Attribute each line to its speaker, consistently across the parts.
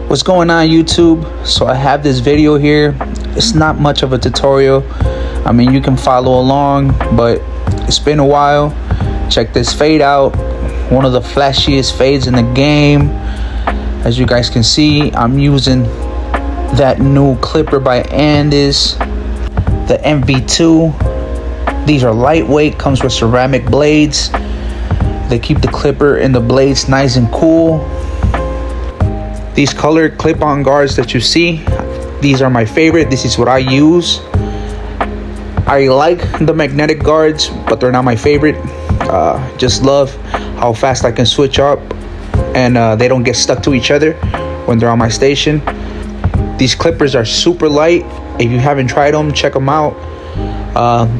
Speaker 1: What's going on, YouTube? So I have this video here. It's not much of a tutorial. I mean, you can follow along, but it's been a while. Check this fade out. One of the flashiest fades in the game. As you guys can see, I'm using that new clipper by Andis, the MV2. These are lightweight, comes with ceramic blades. They keep the clipper and the blades nice and cool. These colored clip-on guards that you see, these are my favorite. This is what I use. I like the magnetic guards, but they're not my favorite. Just love how fast I can switch up, and they don't get stuck to each other when they're on my station. These clippers are super light. If you haven't tried them, check them out.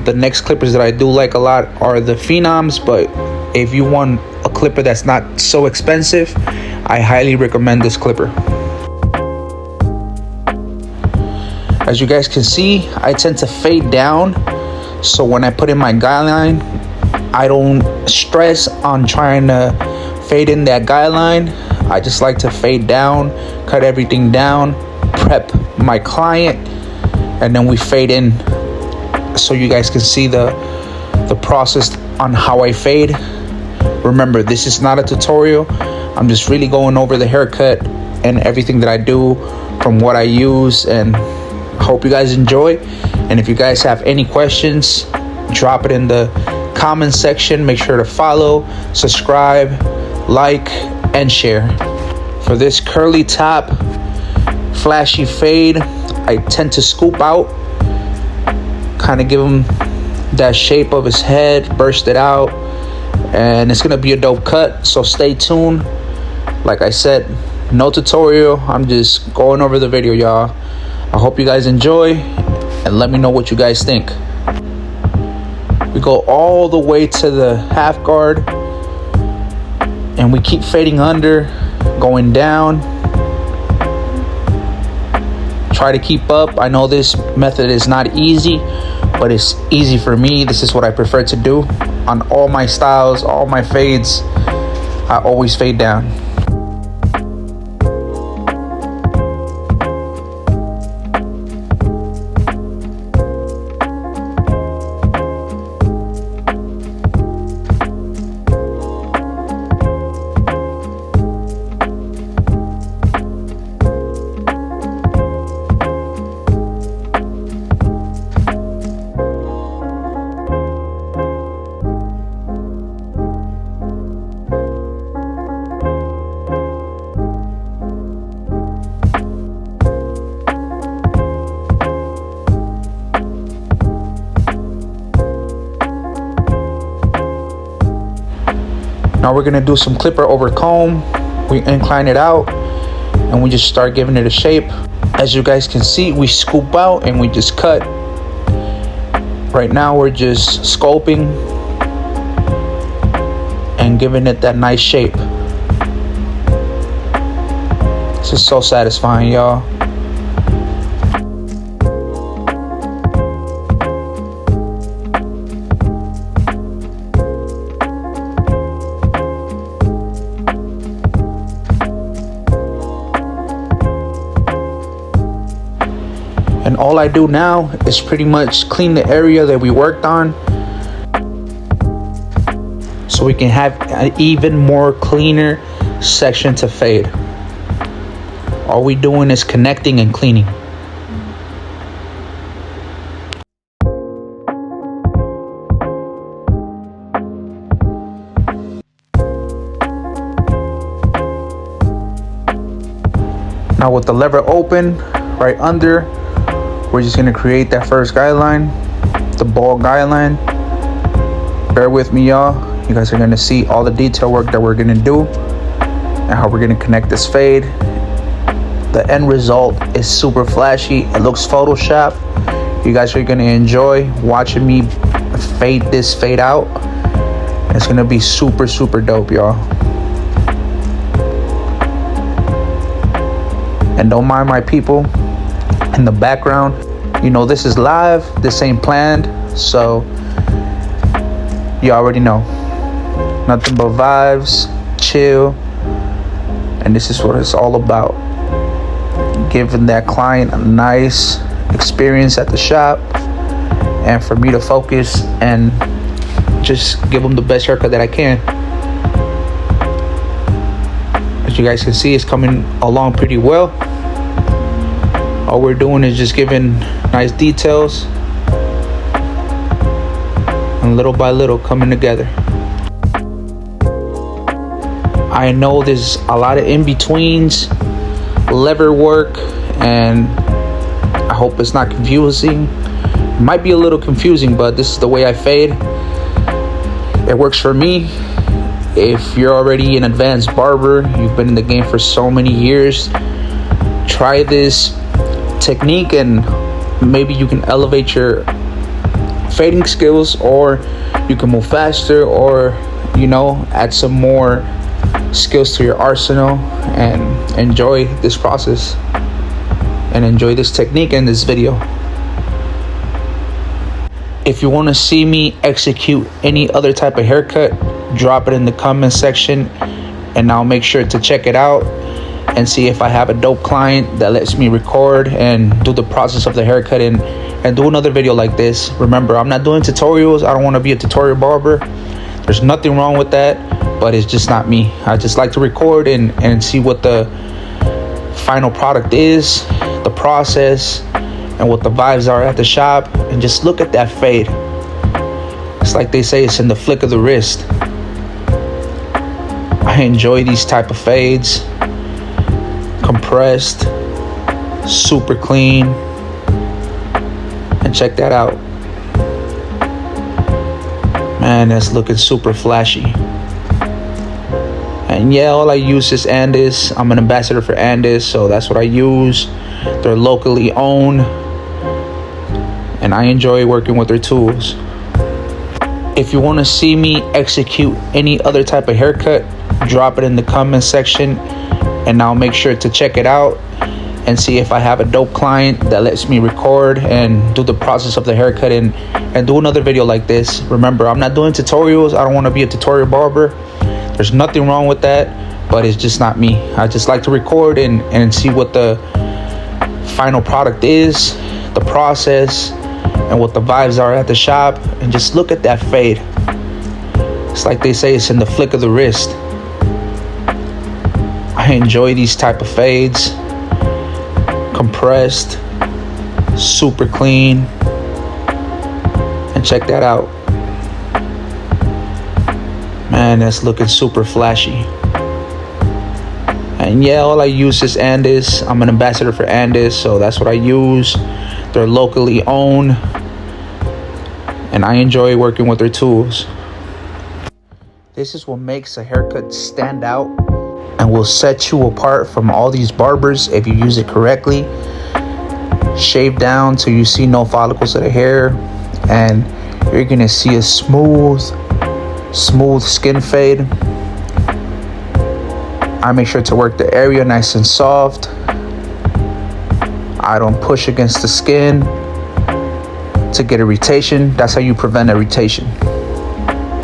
Speaker 1: The next clippers that I do like a lot are the Phenoms, but if you want a clipper that's not so expensive, I highly recommend this clipper. As you guys can see, I tend to fade down, so when I put in my guideline, I don't stress on trying to fade in that guideline. I just like to fade down, cut everything down, prep my client, and then we fade in so you guys can see the process on how I fade. Remember, this is not a tutorial. I'm just really going over the haircut and everything that I do from what I use, and hope you guys enjoy. And if you guys have any questions, drop it in the comment section. Make sure to follow, subscribe, like, and share. For this curly top flashy fade, I tend to scoop out, kind of give him that shape of his head, burst it out, and it's gonna be a dope cut, so stay tuned. Like I said, no tutorial, I'm just going over the video, y'all. I hope you guys enjoy, and let me know what you guys think. We go all the way to the half guard, and we keep fading under, going down. Try to keep up. I know this method is not easy, but it's easy for me. This is what I prefer to do on all my styles, all my fades. I always fade down. Now we're gonna do some clipper over comb. We incline it out and we just start giving it a shape. As you guys can see, we scoop out and we just cut. Right now we're just sculpting and giving it that nice shape. This is so satisfying, y'all. And all I do now is pretty much clean the area that we worked on, so we can have an even more cleaner section to fade. All we doing is connecting and cleaning. Now with the lever open, right under, we're just gonna create that first guideline, the ball guideline. Bear with me, y'all. You guys are gonna see all the detail work that we're gonna do and how we're gonna connect this fade. The end result is super flashy. It looks Photoshop. You guys are gonna enjoy watching me fade this fade out. It's gonna be super, super dope, y'all. And don't mind my people in the background. You know, this is live, this ain't planned, so you already know. Nothing but vibes, chill, and this is what it's all about. giving that client a nice experience at the shop, and for me to focus and just give them the best haircut that I can. As you guys can see, it's coming along pretty well. All we're doing is just giving nice details, and little by little coming together. I know there's a lot of in-betweens, lever work, and I hope it's not confusing. It might be a little confusing, but this is the way I fade. It works for me. If you're already an advanced barber, you've been in the game for so many years, try this technique and maybe you can elevate your fading skills, or you can move faster, or add some more skills to your arsenal and enjoy this process and enjoy this technique in this video. If you want to see me execute any other type of haircut, drop it in the comment section and I'll make sure to check it out and see if I have a dope client that lets me record and do the process of the haircut and do another video like this. Remember, I'm not doing tutorials. I don't want to be a tutorial barber. There's nothing wrong with that, but it's just not me. I just like to record and see what the final product is, the process, and what the vibes are at the shop, and just look at that fade. It's like they say, it's in the flick of the wrist. I enjoy these type of fades, compressed, super clean, and check that out. Man, that's looking super flashy. And yeah, all I use is Andis. I'm an ambassador for Andis, so that's what I use. They're locally owned, and I enjoy working with their tools. If you want to see me execute any other type of haircut, drop it in the comment section and I'll make sure to check it out and see if I have a dope client that lets me record and do the process of the haircut and do another video like this. Remember, I'm not doing tutorials. I don't want to be a tutorial barber. There's nothing wrong with that, but it's just not me. I just like to record and see what the final product is, the process, and what the vibes are at the shop, and just look at that fade. It's like they say, it's in the flick of the wrist. I enjoy these type of fades, compressed, super clean, and check that out. Man, that's looking super flashy. And yeah, all I use is Andis. I'm an ambassador for Andis, so that's what I use. They're locally owned, and I enjoy working with their tools. This is what makes a haircut stand out and will set you apart from all these barbers if you use it correctly. Shave down till you see no follicles of the hair, and you're gonna see a smooth skin fade. I make sure to work the area nice and soft. I don't push against the skin to get irritation. That's how you prevent irritation.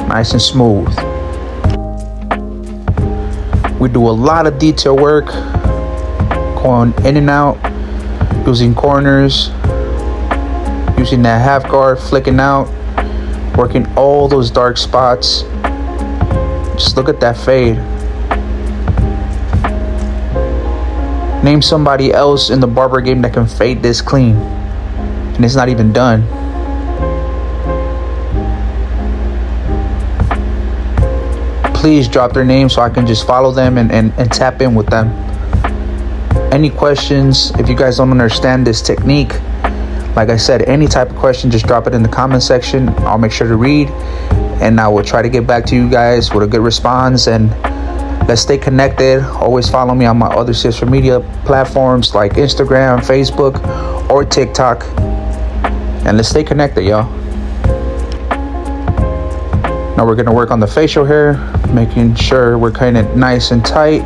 Speaker 1: Nice and smooth. We do a lot of detail work, going in and out, using corners, using that half guard, flicking out, working all those dark spots. Just look at that fade. Name somebody else in the barber game that can fade this clean, and it's not even done. Please drop their name so I can just follow them and tap in with them. Any questions? If you guys don't understand this technique, like I said, any type of question, just drop it in the comment section. I'll make sure to read, and I will try to get back to you guys with a good response. And let's stay connected. Always follow me on my other social media platforms like Instagram, Facebook, or TikTok. And let's stay connected, y'all. Now we're gonna work on the facial hair, making sure we're cutting it nice and tight.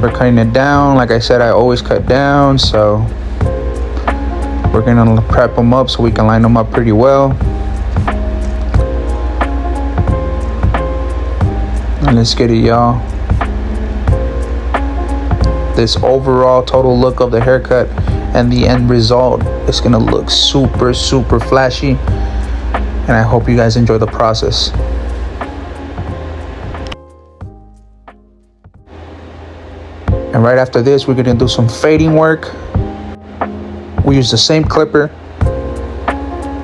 Speaker 1: We're cutting it down. Like I said, I always cut down, so we're gonna prep them up so we can line them up pretty well. And let's get it, y'all. this overall total look of the haircut and the end result is gonna look super flashy, and I hope you guys enjoy the process. And right after this, we're gonna do some fading work. We use the same clipper,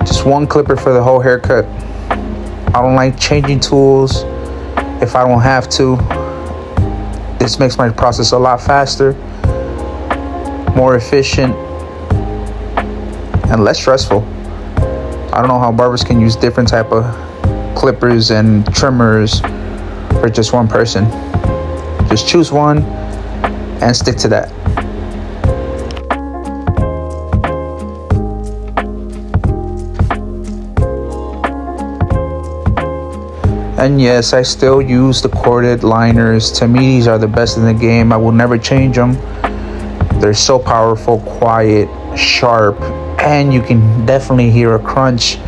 Speaker 1: just one clipper for the whole haircut. I don't like changing tools if I don't have to. This makes my process a lot faster, more efficient, and less stressful. I don't know how barbers can use different type of clippers and trimmers for just one person. Just choose one and stick to that. And yes, I still use the corded liners. To me, these are the best in the game. I will never change them. They're so powerful, quiet, sharp, and you can definitely hear a crunch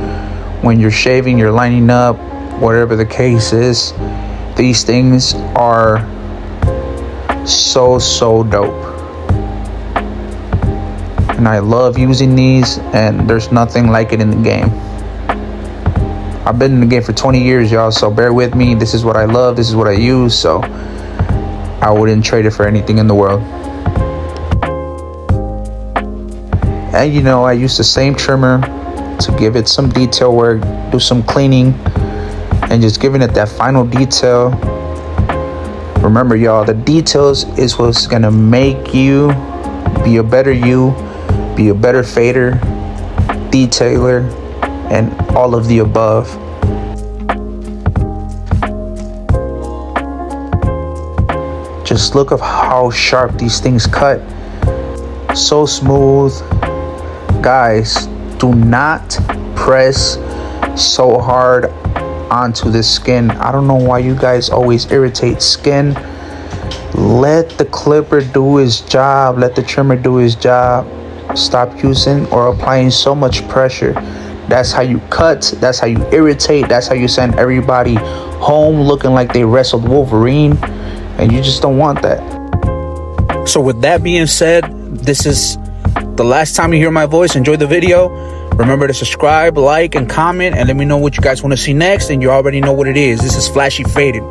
Speaker 1: when you're shaving, you're lining up, whatever the case is. These things are so dope. And I love using these, and there's nothing like it in the game. I've been in the game for 20 years, y'all, so bear with me. This is what I love. This is what I use, so I wouldn't trade it for anything in the world. And you know, I use the same trimmer to give it some detail work, do some cleaning, and just giving it that final detail. Remember, y'all, the details is what's gonna make you be a better you, be a better fader, detailer, and all of the above. Just look at how sharp these things cut. So smooth. Guys, do not press so hard onto the skin. I don't know why you guys always irritate skin. Let the clipper do his job. Let the trimmer do his job. Stop using or applying so much pressure. That's how you cut, that's how you irritate, that's how you send everybody home looking like they wrestled Wolverine, and you just don't want that. So with that being said, this is the last time you hear my voice. Enjoy the video. Remember to subscribe, like, and comment, and let me know what you guys want to see next, and you already know what it is. This is Flashy Faded.